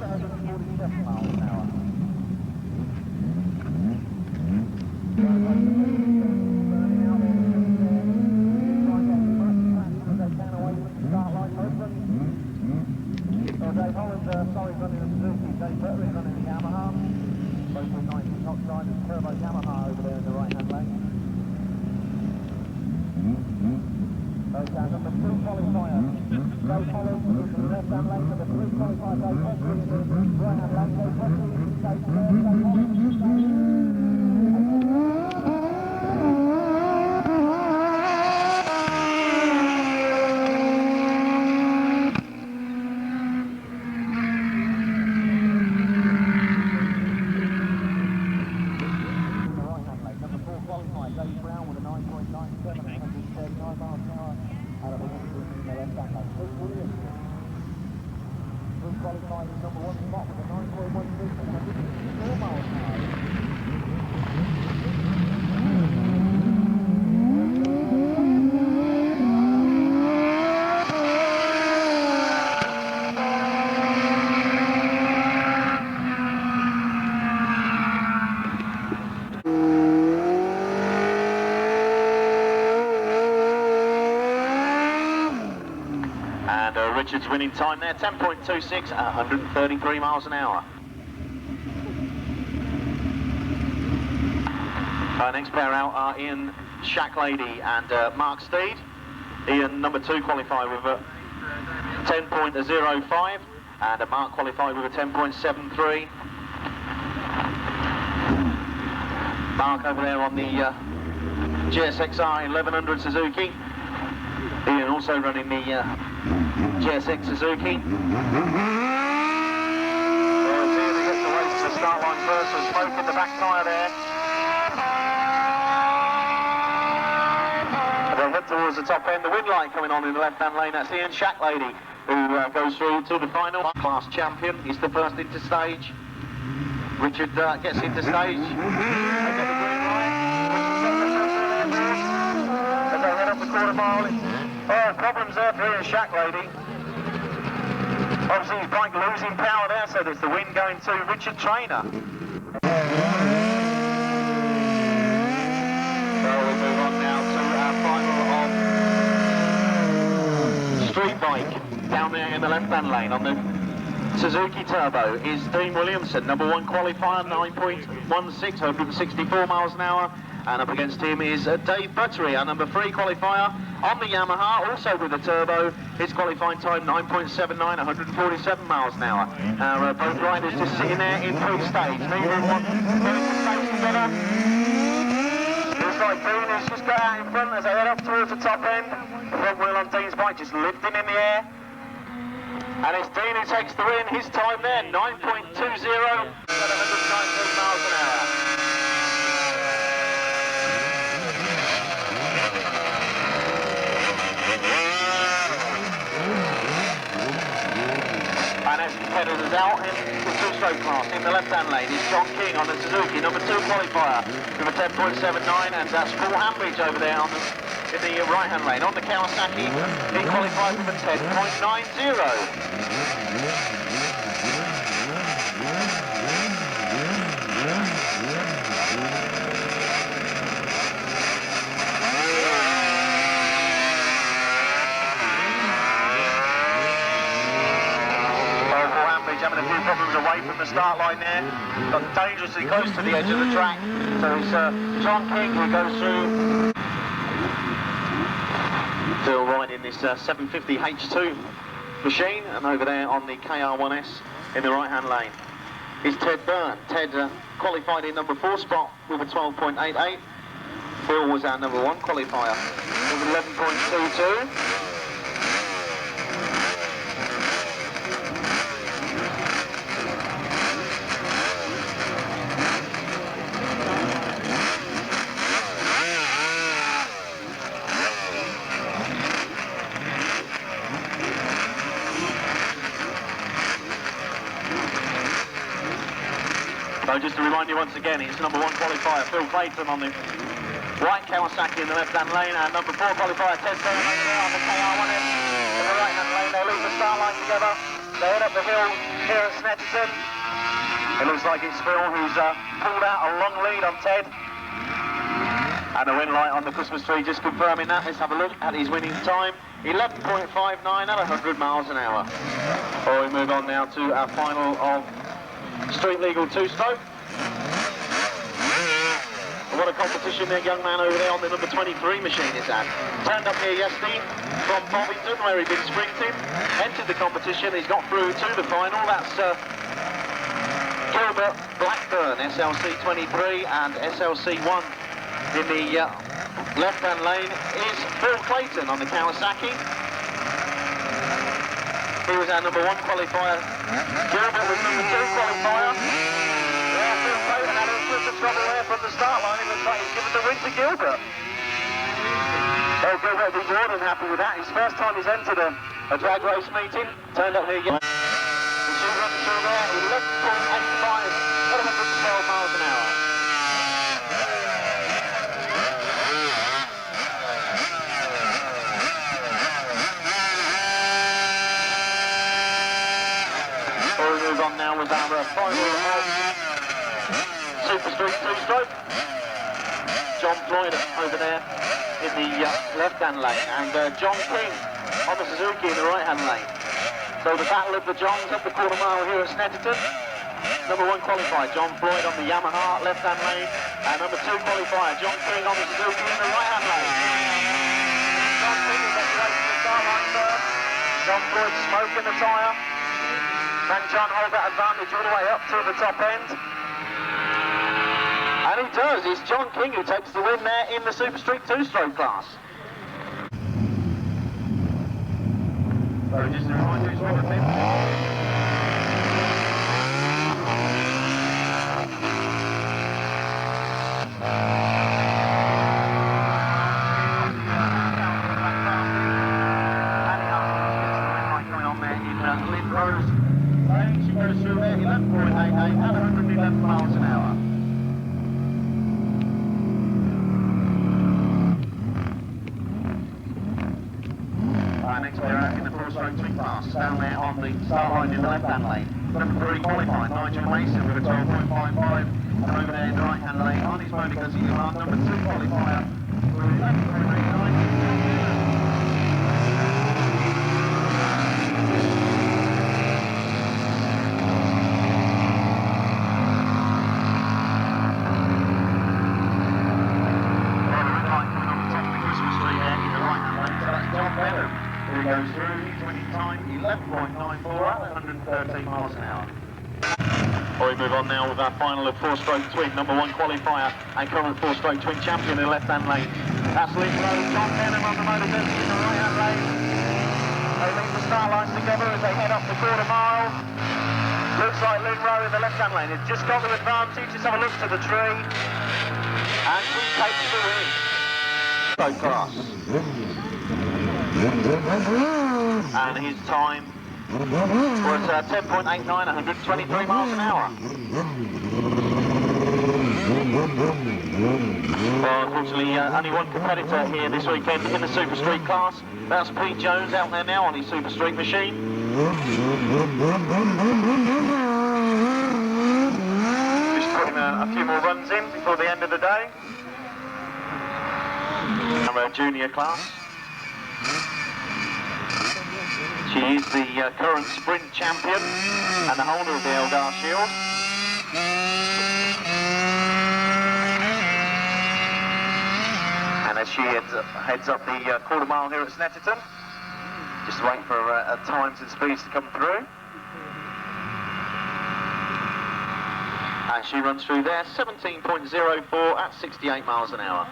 147 miles an hour. Dave Holland, sorry, running the Suzuki, Dave Butler is running the Yamaha. Both with 19 outside and turbo Yamaha over there in the right-hand lane. Okay, number 2 qualifier, Dave Holland is in the left-hand lane, number 3 qualifier, Dave Butler is in the right-hand lane, Dave Butler is in stage 3rd, Dave Holland is in stage 3rd. Qualified in number 1 spot with a 9.16 and 154 miles an hour. And Richard's winning time there, 10.26 at 133 miles an hour. Our next pair out are Ian Shacklady and Mark Steed. Ian, number 2, qualified with a 10.05 and Mark qualified with a 10.73. Mark over there on the GSXR 1100 Suzuki. Ian also running the GSX Suzuki. Well, it's Ian who gets the race to the start line first, so smoke in the back tyre there. And they'll head towards the top end. The wind line coming on in the left-hand lane. That's Ian Shacklady, who goes through to the final. Class champion. He's the first into stage. Richard gets into stage. They get the green light. As they head up the quarter mile. Oh, problems there for Ian Shacklady. Obviously his bike losing power there, so there's the wind going to Richard Trainer. Well, we move on now to our final of street bike down there in the left-hand lane on the Suzuki Turbo is Dean Williamson, number 1 qualifier, 9.16, 164 miles an hour. And up against him is Dave Buttery, our number 3 qualifier on the Yamaha, also with a turbo. His qualifying time 9.79, 147 miles an hour. Now both riders just sitting there in pre-stage. Neither of them getting the stage together. Looks like Dean has just got out in front as they head up towards the top end. The front wheel on Dean's bike just lifting in the air. And it's Dean who takes the win. His time there, 9.20 at 119 miles an hour. And as competitors out in the 2-stroke class in the left-hand lane is John King on the Suzuki, number 2 qualifier with a 10.79, and that's Paul Hambridge over there on in the right-hand lane. On the Kawasaki, he qualified with a 10.90. Having a few problems away from the start line there, got dangerously close to the edge of the track. So it's John King who goes through. Still riding this 750 H2 machine, and over there on the KR1S in the right-hand lane is Ted Byrne. Ted qualified in number 4 spot with a 12.88. Phil was our number 1 qualifier with 11.22. So just to remind you once again, it's number 1 qualifier, Phil Clayton on the right Kawasaki in the left-hand lane, and number 4 qualifier, Ted Byrne on the KR1S in the right-hand lane. They leave the start line together. They head up the hill here at Snetterton. It looks like it's Phil who's pulled out a long lead on Ted. And the win light on the Christmas tree just confirming that. Let's have a look at his winning time. 11.59 at 100 miles an hour. Well, we move on now to our final of street legal two-stroke. What a competition that young man over there on the number 23 machine is at. Turned up here yesterday from Bovington where he'd been sprinting. Entered the competition, he's got through to the final. That's Gilbert Blackburn, SLC 23 and SLC 1. In the left-hand lane is Phil Clayton on the Kawasaki. He was our number 1 qualifier. Gilbert was number 2 qualifier. Yeah, Phil Clayton had a little bit of trouble there from the start line. It looks like he's given the win to Gilbert. Well, Gilbert will be more than happy with that. His first time he's entered a drag race meeting. Turned up here. The shoe runs through there. 11.85 at 112 miles an hour. On now with our final of Super Street two-stroke. John Floyd over there in the left-hand lane and John King on the Suzuki in the right-hand lane. So the battle of the Johns up the quarter mile here at Snetterton. Number 1 qualifier John Floyd on the Yamaha left-hand lane and number 2 qualifier John King on the Suzuki in the right-hand lane. John King is activating the start line first. John Floyd smoking the tyre. Can John hold that advantage all the way up to the top end? And he does. It's John King who takes the win there in the Super Street two-stroke class. So just a reminder, it's Robert Pitt. She goes through there, 11.88 at 111 miles an hour. Next we're out in the four-stroke twin class, down there on the start line in the left-hand lane. Number 3 qualified, Nigel Mason with a 12.55, and over there in the right-hand lane on his motor because he's our number 2 qualifier with 11.89. Who goes through, his winning time 11.94 at 113 miles an hour. Well, we move on now with our final of four-stroke twin, number 1 qualifier and current four-stroke twin champion in the left-hand lane. That's Lynn Rose, John Denham on the motor in the right-hand lane. They leave the start lines together as they head up the quarter mile. Looks like Lynn Rowe in the left-hand lane has just got the advantage. Let's have a look to the tree. And he takes the win. Stroke class. And his time was 10.89, 123 miles an hour. Well, unfortunately, only one competitor here this weekend in the Super Street class. That's Pete Jones out there now on his Super Street machine. Just putting a few more runs in before the end of the day. Our junior class. She is the current sprint champion and the holder of the Eldar Shield. And as she heads up the quarter mile here at Snetterton, just waiting for times and speeds to come through. And she runs through there, 17.04 at 68 miles an hour.